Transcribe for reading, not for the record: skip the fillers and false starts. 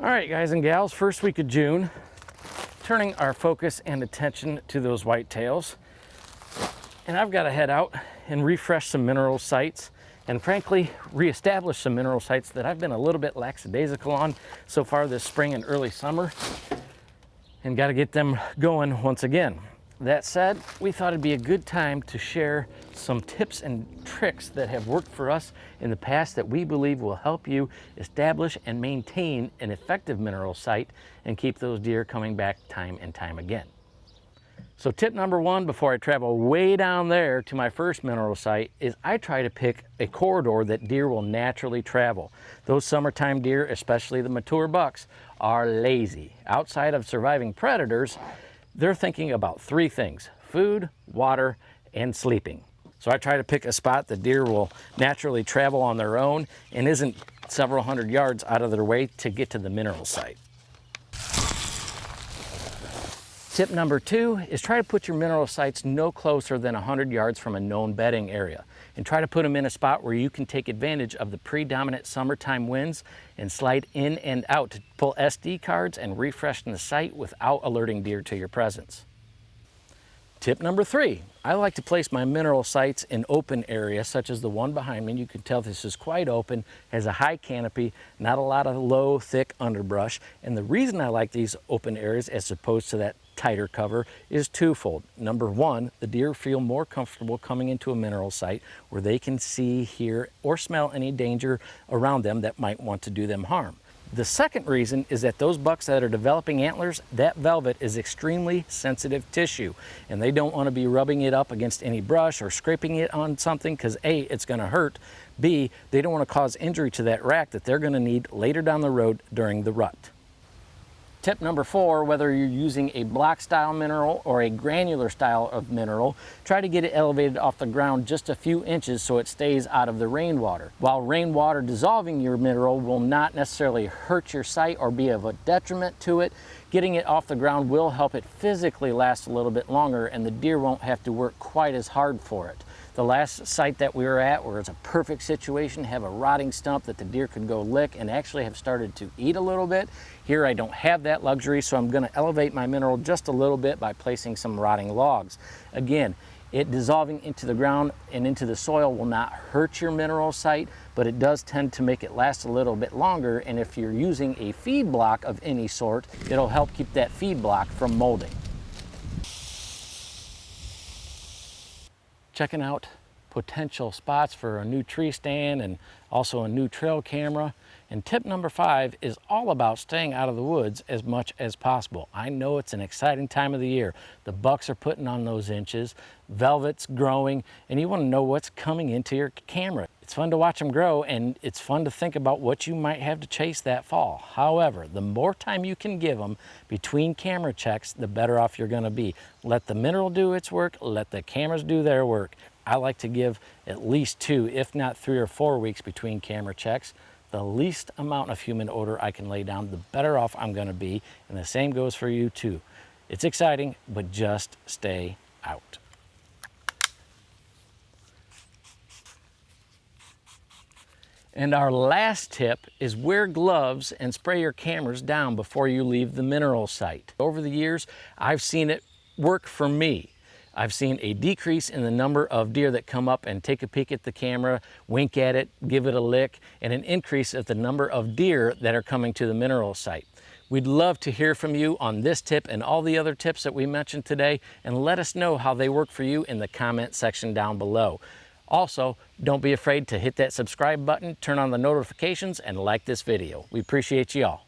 All right, guys and gals, first week of June, turning our focus and attention to those whitetails. And I've got to head out and refresh some mineral sites and frankly, reestablish some mineral sites that I've been a little bit lackadaisical on so far this spring and early summer, and got to get them going once again. That said, we thought it'd be a good time to share some tips and tricks that have worked for us in the past that we believe will help you establish and maintain an effective mineral site and keep those deer coming back time and time again. So tip number one, before I travel way down there to my first mineral site, is I try to pick a corridor that deer will naturally travel. Those summertime deer, especially the mature bucks, are lazy. Outside of surviving predators, they're thinking about three things: food, water, and sleeping. So I try to pick a spot that deer will naturally travel on their own and isn't several hundred yards out of their way to get to the mineral site. Tip number two is try to put your mineral sites no closer than 100 yards from a known bedding area, and try to put them in a spot where you can take advantage of the predominant summertime winds and slide in and out to pull SD cards and refresh the site without alerting deer to your presence. Tip number three, I like to place my mineral sites in open areas such as the one behind me. You can tell this is quite open, has a high canopy, not a lot of low, thick underbrush. And the reason I like these open areas as opposed to that tighter cover is twofold. Number one, the deer feel more comfortable coming into a mineral site where they can see, hear, or smell any danger around them that might want to do them harm. The second reason is that those bucks that are developing antlers, that velvet is extremely sensitive tissue, and they don't want to be rubbing it up against any brush or scraping it on something because A, it's going to hurt, B, they don't want to cause injury to that rack that they're going to need later down the road during the rut. Tip number four, whether you're using a block style mineral or a granular style of mineral, try to get it elevated off the ground just a few inches so it stays out of the rainwater. While rainwater dissolving your mineral will not necessarily hurt your site or be of a detriment to it, getting it off the ground will help it physically last a little bit longer, and the deer won't have to work quite as hard for it. The last site that we were at, where it's a perfect situation, have a rotting stump that the deer could go lick and actually have started to eat a little bit. Here I don't have that luxury, so I'm going to elevate my mineral just a little bit by placing some rotting logs. Again, it dissolving into the ground and into the soil will not hurt your mineral site, but it does tend to make it last a little bit longer, and if you're using a feed block of any sort, it'll help keep that feed block from molding. Checking out potential spots for a new tree stand and also a new trail camera. And tip number five is all about staying out of the woods as much as possible. I know it's an exciting time of the year. The bucks are putting on those inches, velvet's growing, and you want to know what's coming into your camera. It's fun to watch them grow, and it's fun to think about what you might have to chase that fall. However, the more time you can give them between camera checks, the better off you're going to be. Let the mineral do its work, let the cameras do their work. I like to give at least 2, if not 3 or 4 weeks between camera checks. The least amount of human odor I can lay down, the better off I'm going to be, and the same goes for you too. It's exciting, but just stay out. And our last tip is wear gloves and spray your cameras down before you leave the mineral site. Over the years, I've seen it work for me. I've seen a decrease in the number of deer that come up and take a peek at the camera, wink at it, give it a lick, and an increase of the number of deer that are coming to the mineral site. We'd love to hear from you on this tip and all the other tips that we mentioned today, and let us know how they work for you in the comment section down below. Also, don't be afraid to hit that subscribe button, turn on the notifications, and like this video. We appreciate you all.